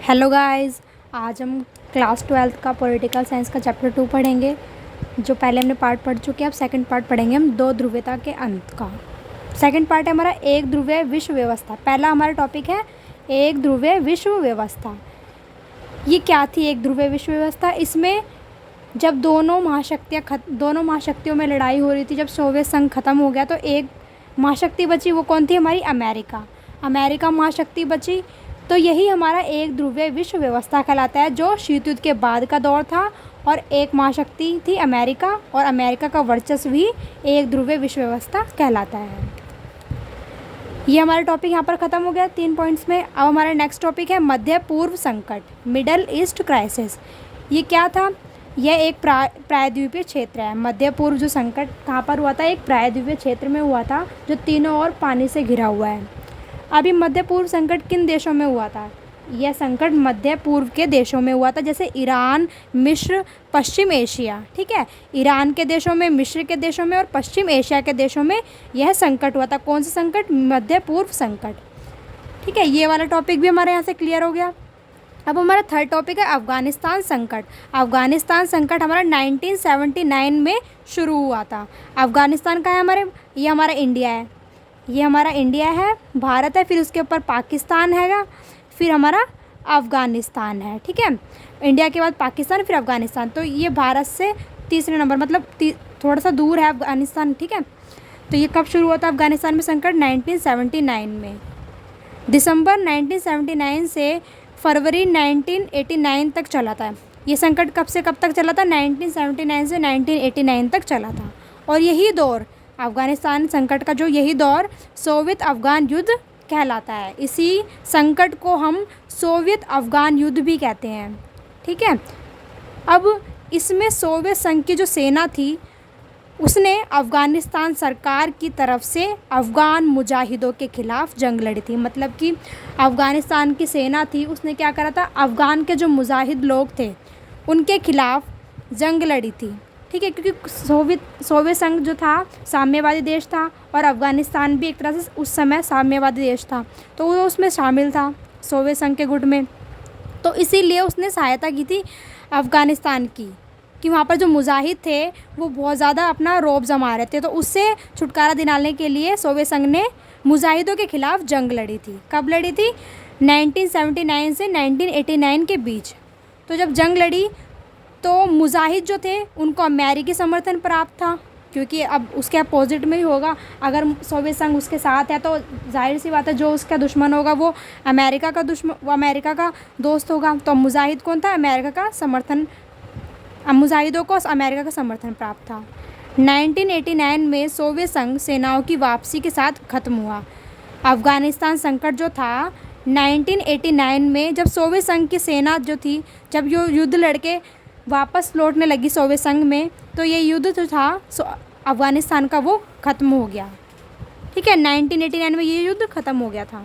Hello guys. आज हम class 12th का पॉलिटिकल साइंस का चैप्टर 2 पढ़ेंगे। जो पहले हमने पार्ट पढ़ चुके हैं, अब सेकंड पार्ट पढ़ेंगे हम दो ध्रुवीयता के अंत का। सेकंड पार्ट है हमारा एक ध्रुवीय विश्व व्यवस्था। पहला हमारा टॉपिक है एक ध्रुवीय विश्व व्यवस्था। ये क्या थी एक ध्रुवीय विश्व व्यवस्था? इसमें जब दोनों महाशक्तियों में लड़ाई हो रही थी, जब सोवियत संघ ख़त्म हो गया तो एक महाशक्ति बची। वो कौन थी? हमारी अमेरिका महाशक्ति बची। तो यही हमारा एक ध्रुवीय विश्व व्यवस्था कहलाता है, जो शीत युद्ध के बाद का दौर था। और एक महाशक्ति थी अमेरिका, और अमेरिका का वर्चस्व भी एक ध्रुवीय विश्व व्यवस्था कहलाता है। ये हमारा टॉपिक यहाँ पर ख़त्म हो गया 3 पॉइंट्स में। अब हमारा नेक्स्ट टॉपिक है मध्य पूर्व संकट, मिडल ईस्ट क्राइसिस। ये क्या था? यह एक प्रायद्वीपीय क्षेत्र है। मध्य पूर्व जो संकट कहाँ पर हुआ था? एक प्रायद्वीपीय क्षेत्र में हुआ था, जो तीनों ओर पानी से घिरा हुआ है। अभी मध्य पूर्व संकट किन देशों में हुआ था? यह संकट मध्य पूर्व के देशों में हुआ था, जैसे ईरान, मिस्र, पश्चिम एशिया। ठीक है, ईरान के देशों में, मिस्र के देशों में और पश्चिम एशिया के देशों में यह संकट हुआ था। कौन सा संकट? मध्य पूर्व संकट। ठीक है, ये वाला टॉपिक भी हमारे यहाँ से क्लियर हो गया। अब हमारा थर्ड टॉपिक है अफ़गानिस्तान संकट। अफ़गानिस्तान संकट हमारा 1979 में शुरू हुआ था। अफ़गानिस्तान का है हमारे, ये हमारा इंडिया है, ये हमारा इंडिया है, भारत है, फिर उसके ऊपर पाकिस्तान हैगा, फिर हमारा अफ़गानिस्तान है। ठीक है, इंडिया के बाद पाकिस्तान, फिर अफ़गानिस्तान। तो ये भारत से तीसरे नंबर, मतलब थोड़ा सा दूर है अफ़गानिस्तान। ठीक है, तो ये कब शुरू हुआ था अफ़गानिस्तान में संकट? 1979 में। दिसंबर 1979 से फरवरी 1989 तक चला था। ये संकट कब से कब तक चला था? 1979 से 1989 तक चला था। और यही दौर अफ़गानिस्तान संकट का, जो यही दौर सोवियत अफ़गान युद्ध कहलाता है। इसी संकट को हम सोवियत अफ़गान युद्ध भी कहते हैं। ठीक है, अब इसमें सोवियत संघ की जो सेना थी, उसने अफ़गानिस्तान सरकार की तरफ से अफ़गान मुजाहिदों के ख़िलाफ़ जंग लड़ी थी। मतलब कि अफ़गानिस्तान की सेना थी, उसने क्या करा था? अफ़गान के जो मुजाहिद लोग थे, उनके ख़िलाफ़ जंग लड़ी थी। ठीक है, क्योंकि सोवियत संघ जो था साम्यवादी देश था, और अफ़गानिस्तान भी एक तरह से उस समय साम्यवादी देश था, तो वो उसमें शामिल था सोवियत संघ के गुट में। तो इसीलिए उसने सहायता की थी अफ़गानिस्तान की, कि वहाँ पर जो मुजाहिद थे वो बहुत ज़्यादा अपना रौब जमा रहे थे। तो उससे छुटकारा दिलाने के लिए सोवियत संघ ने मुजाहिदों के ख़िलाफ़ जंग लड़ी थी। कब लड़ी थी? 1979 से 1989 के बीच। तो जब जंग लड़ी तो मुजाहिद जो थे उनको अमेरिकी समर्थन प्राप्त था, क्योंकि अब उसके अपोजिट में ही होगा। अगर सोवियत संघ उसके साथ है तो जाहिर सी बात है, जो उसका दुश्मन होगा वो अमेरिका का दोस्त होगा। तो मुजाहिद कौन था? अमेरिका का समर्थन। मुजाहिदों को अमेरिका का समर्थन प्राप्त था। 1989 में सोवियत संघ सेनाओं की वापसी के साथ ख़त्म हुआ। अफ़गानिस्तान संकट जो था 1989 में, जब सोवियत संघ की सेना जो थी, जब यो युद्ध लड़के वापस लौटने लगी सोवियत संघ में, तो ये युद्ध जो था अफ़गानिस्तान का वो ख़त्म हो गया। ठीक है, 1989 में ये युद्ध ख़त्म हो गया था।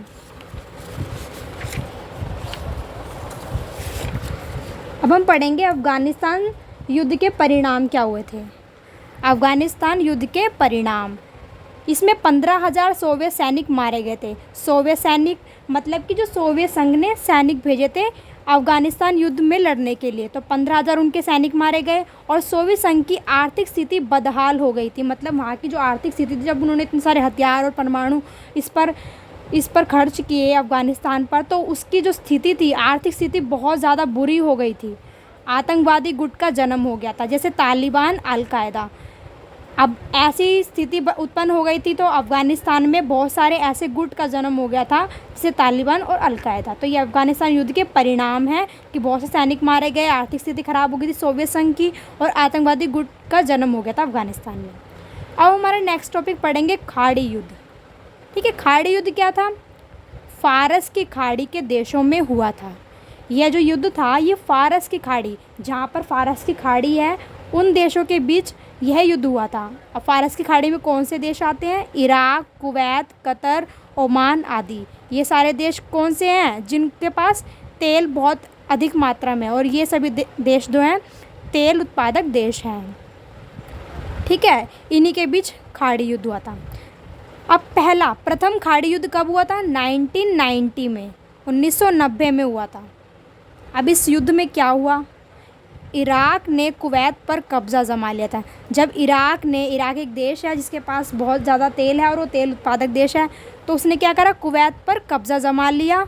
अब हम पढ़ेंगे अफ़गानिस्तान युद्ध के परिणाम क्या हुए थे। अफ़गानिस्तान युद्ध के परिणाम, इसमें 15,000 सोवियत सैनिक मारे गए थे। सोवियत सैनिक मतलब कि जो सोवियत संघ ने सैनिक भेजे थे अफ़गानिस्तान युद्ध में लड़ने के लिए, तो 15,000 उनके सैनिक मारे गए। और सोवियत संघ की आर्थिक स्थिति बदहाल हो गई थी। मतलब वहाँ की जो आर्थिक स्थिति थी, जब उन्होंने इतने सारे हथियार और परमाणु इस पर खर्च किए अफ़गानिस्तान पर, तो उसकी जो स्थिति थी, आर्थिक स्थिति बहुत ज़्यादा बुरी हो गई थी। आतंकवादी गुट का जन्म हो गया था, जैसे तालिबान, अल-कायदा। अब ऐसी स्थिति उत्पन्न हो गई थी, तो अफ़गानिस्तान में बहुत सारे ऐसे गुट का जन्म हो गया था, जैसे तालिबान और अल-कायदा। तो ये अफ़गानिस्तान युद्ध के परिणाम हैं कि बहुत से सैनिक मारे गए, आर्थिक स्थिति खराब हो गई थी सोवियत संघ की, और आतंकवादी गुट का जन्म हो गया था अफ़गानिस्तान में। अब हमारा नेक्स्ट टॉपिक पढ़ेंगे खाड़ी युद्ध। ठीक है, खाड़ी युद्ध क्या था? फारस की खाड़ी के देशों में हुआ था। यह जो युद्ध था, ये फारस की खाड़ी, जहाँ पर फारस की खाड़ी है, उन देशों के बीच यह युद्ध हुआ था। अब फारस की खाड़ी में कौन से देश आते हैं? इराक, कुवैत, कतर, ओमान आदि। ये सारे देश कौन से हैं? जिनके पास तेल बहुत अधिक मात्रा में, और ये सभी देश जो हैं तेल उत्पादक देश हैं। ठीक है, इन्हीं के बीच खाड़ी युद्ध हुआ था। अब प्रथम खाड़ी युद्ध कब हुआ था? 1990 में, 1990 में हुआ था। अब इस युद्ध में क्या हुआ, इराक ने कुवैत पर कब्ज़ा जमा लिया था। जब इराक एक देश है जिसके पास बहुत ज़्यादा तेल है और वो तेल उत्पादक देश है, तो उसने क्या करा, कुवैत पर कब्ज़ा जमा लिया।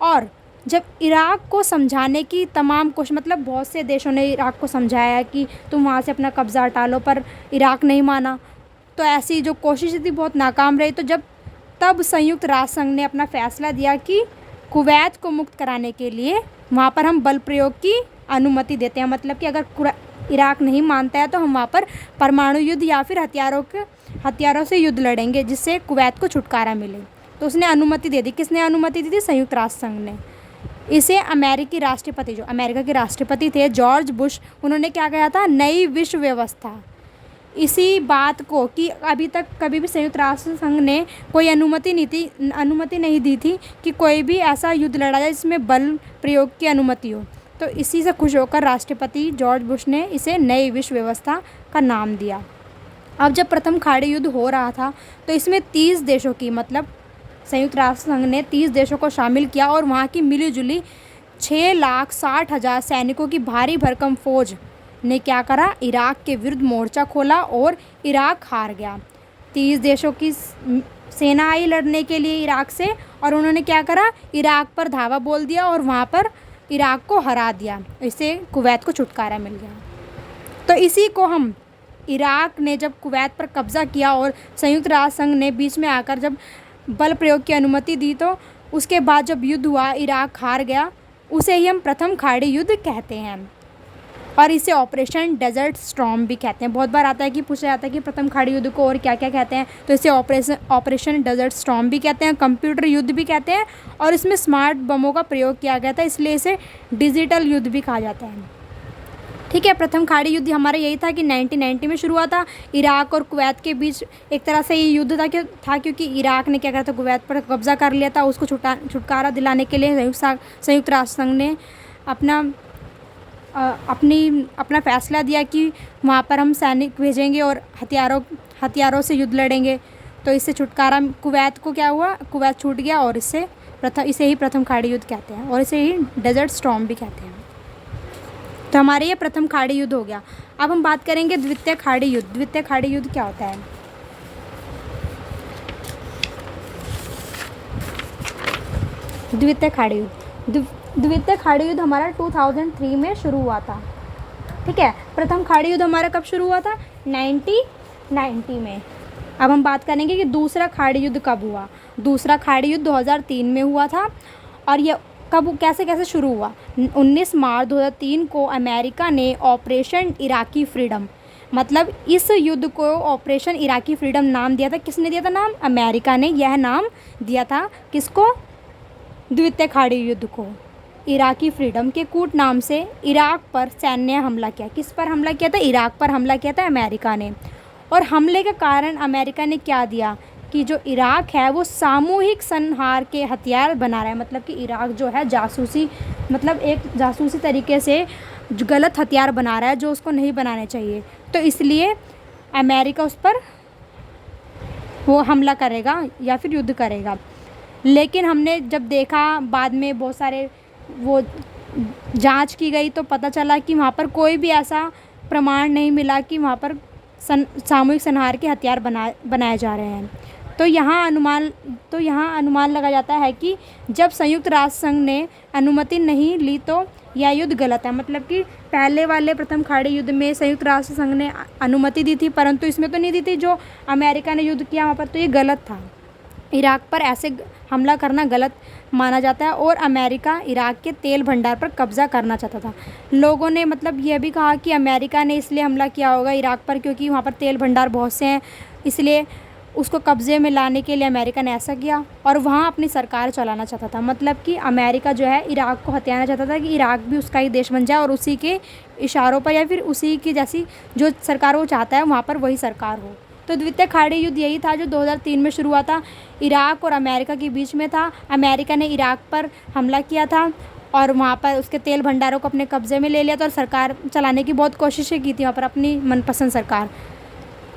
और जब इराक को समझाने की तमाम कोशिश, मतलब बहुत से देशों ने इराक को समझाया कि तुम वहाँ से अपना कब्ज़ा हटा लो, पर इराक नहीं माना। तो ऐसी जो कोशिश थी बहुत नाकाम रही। तो तब संयुक्त राष्ट्र संघ ने अपना फ़ैसला दिया कि कुवैत को मुक्त कराने के लिए वहाँ पर हम बल प्रयोग की अनुमति देते हैं। मतलब कि अगर इराक नहीं मानता है तो हम वहाँ पर परमाणु युद्ध या फिर हथियारों से युद्ध लड़ेंगे, जिससे कुवैत को छुटकारा मिले। तो उसने अनुमति दे दी। किसने अनुमति दी थी? संयुक्त राष्ट्र संघ ने। इसे अमेरिकी राष्ट्रपति, जो अमेरिका के राष्ट्रपति थे जॉर्ज बुश, उन्होंने क्या कहा था, नई विश्व व्यवस्था। इसी बात को कि अभी तक कभी भी संयुक्त राष्ट्र संघ ने कोई अनुमति नहीं दी थी कि कोई भी ऐसा युद्ध लड़ा जाए जिसमें बल प्रयोग की अनुमति हो। तो इसी से खुश होकर राष्ट्रपति जॉर्ज बुश ने इसे नई विश्व व्यवस्था का नाम दिया। अब जब प्रथम खाड़ी युद्ध हो रहा था तो इसमें 30 देशों की, मतलब संयुक्त राष्ट्र संघ ने 30 देशों को शामिल किया और वहाँ की मिलीजुली 6,60,000 सैनिकों की भारी भरकम फौज ने क्या करा, इराक के विरुद्ध मोर्चा खोला और इराक हार गया। 30 देशों की सेना आई लड़ने के लिए इराक से, और उन्होंने क्या करा, इराक पर धावा बोल दिया और वहाँ पर इराक को हरा दिया। इससे कुवैत को छुटकारा मिल गया। तो इसी को हम, इराक ने जब कुवैत पर कब्ज़ा किया और संयुक्त राष्ट्र संघ ने बीच में आकर जब बल प्रयोग की अनुमति दी, तो उसके बाद जब युद्ध हुआ, इराक हार गया, उसे ही हम प्रथम खाड़ी युद्ध कहते हैं। और इसे ऑपरेशन डेजर्ट स्टॉर्म भी कहते हैं। बहुत बार आता है कि पूछा जाता है कि प्रथम खाड़ी युद्ध को और क्या क्या कहते हैं, तो इसे ऑपरेशन डेजर्ट स्टॉर्म भी कहते हैं, कंप्यूटर युद्ध भी कहते हैं, और इसमें स्मार्ट बमों का प्रयोग किया गया था, इसलिए इसे डिजिटल युद्ध भी कहा जाता है। ठीक है, प्रथम खाड़ी युद्ध हमारा यही था कि 1990 में शुरू हुआ था। इराक और कुवैत के बीच एक तरह से ये युद्ध था क्योंकि इराक ने क्या करा था, कुवैत पर कब्ज़ा कर लिया था। उसको छुटकारा दिलाने के लिए संयुक्त राष्ट्र संघ ने अपना फ़ैसला दिया कि वहाँ पर हम सैनिक भेजेंगे और हथियारों से युद्ध लड़ेंगे। तो इससे छुटकारा, कुवैत को क्या हुआ, कुवैत छूट गया, और इसे ही प्रथम खाड़ी युद्ध कहते हैं, और इसे ही डेजर्ट स्टॉर्म भी कहते हैं। तो हमारे ये प्रथम खाड़ी युद्ध हो गया। अब हम बात करेंगे द्वितीय खाड़ी युद्ध। द्वितीय खाड़ी युद्ध क्या होता है? द्वितीय खाड़ी युद्ध हमारा 2003 में शुरू हुआ था। ठीक है, प्रथम खाड़ी युद्ध हमारा कब शुरू हुआ था? 1990 में। अब हम बात करेंगे कि दूसरा खाड़ी युद्ध कब हुआ। दूसरा खाड़ी युद्ध 2003 में हुआ था। और ये कब, कैसे शुरू हुआ? 19 मार्च 2003 को अमेरिका ने ऑपरेशन इराकी फ्रीडम, मतलब इस युद्ध को ऑपरेशन इराकी फ्रीडम नाम दिया था। किसने दिया था नाम? अमेरिका ने यह नाम दिया था। किसको? द्वितीय खाड़ी युद्ध को। इराकी फ्रीडम के कूट नाम से इराक पर सैन्य हमला किया। किस पर हमला किया था? इराक पर हमला किया था अमेरिका ने। और हमले के कारण अमेरिका ने क्या दिया कि जो इराक है वो सामूहिक संहार के हथियार बना रहा है। मतलब कि इराक जो है एक जासूसी तरीके से गलत हथियार बना रहा है जो उसको नहीं बनाने चाहिए। तो इसलिए अमेरिका उस पर वो हमला करेगा या फिर युद्ध करेगा। लेकिन हमने जब देखा बाद में बहुत सारे वो जांच की गई तो पता चला कि वहाँ पर कोई भी ऐसा प्रमाण नहीं मिला कि वहाँ पर सामूहिक संहार के हथियार बनाए जा रहे हैं। तो यहाँ अनुमान लगा जाता है कि जब संयुक्त राष्ट्र संघ ने अनुमति नहीं ली तो यह युद्ध गलत है। मतलब कि पहले वाले प्रथम खाड़ी युद्ध में संयुक्त राष्ट्र संघ ने अनुमति दी थी, परंतु इसमें तो नहीं दी थी। जो अमेरिका ने युद्ध किया वहाँ पर तो ये गलत था। इराक पर ऐसे हमला करना गलत माना जाता है। और अमेरिका इराक के तेल भंडार पर कब्ज़ा करना चाहता था। लोगों ने मतलब यह भी कहा कि अमेरिका ने इसलिए हमला किया होगा इराक पर क्योंकि वहाँ पर तेल भंडार बहुत से हैं, इसलिए उसको कब्ज़े में लाने के लिए अमेरिका ने ऐसा किया और वहाँ अपनी सरकार चलाना चाहता था। मतलब कि अमेरिका जो है इराक को हथियाना चाहता था कि इराक भी उसका ही देश बन जाए और उसी के इशारों पर या फिर उसी की जैसी जो सरकार वो चाहता है वहाँ पर वही सरकार हो। तो द्वितीय खाड़ी युद्ध यही था जो 2003 में शुरू हुआ था, इराक और अमेरिका के बीच में था। अमेरिका ने इराक पर हमला किया था और वहाँ पर उसके तेल भंडारों को अपने कब्ज़े में ले लिया था और सरकार चलाने की बहुत कोशिशें की थी वहाँ पर अपनी मनपसंद सरकार।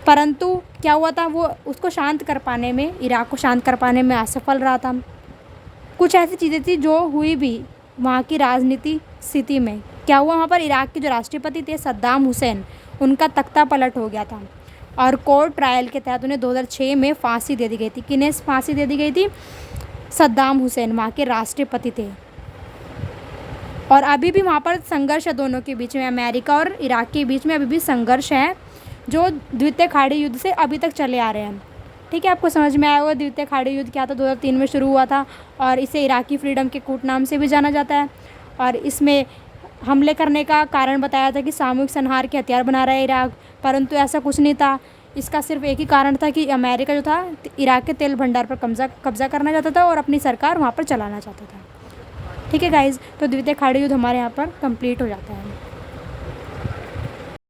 परंतु क्या हुआ था, वो उसको शांत कर पाने में, इराक को शांत कर पाने में असफल रहा था। कुछ ऐसी चीज़ें थी जो हुई भी वहाँ की राजनीति स्थिति में क्या हुआ, वहाँ पर इराक के जो राष्ट्रपति थे सद्दाम हुसैन, उनका तख्ता पलट हो गया था और कोर्ट ट्रायल के तहत उन्हें 2006 में फांसी दे दी गई थी। किन्हें फांसी दे दी गई थी? सद्दाम हुसैन वहाँ के राष्ट्रपति थे। और अभी भी वहाँ पर संघर्ष है दोनों के बीच में, अमेरिका और इराक के बीच में अभी भी संघर्ष है, जो द्वितीय खाड़ी युद्ध से अभी तक चले आ रहे हैं। ठीक है, आपको समझ में आया होगा द्वितीय खाड़ी युद्ध क्या था? 2003 में शुरू हुआ था और इसे इराकी फ्रीडम के कूट नाम से भी जाना जाता है। और इसमें हमले करने का कारण बताया था कि सामूहिक संहार के हथियार बना रहा है इराक, परंतु ऐसा कुछ नहीं था। इसका सिर्फ एक ही कारण था कि अमेरिका जो था इराक के तेल भंडार पर कब्जा करना चाहता था और अपनी सरकार वहाँ पर चलाना चाहता था। ठीक है गाइज़, तो द्वितीय खाड़ी युद्ध हमारे यहाँ पर कंप्लीट हो जाता है।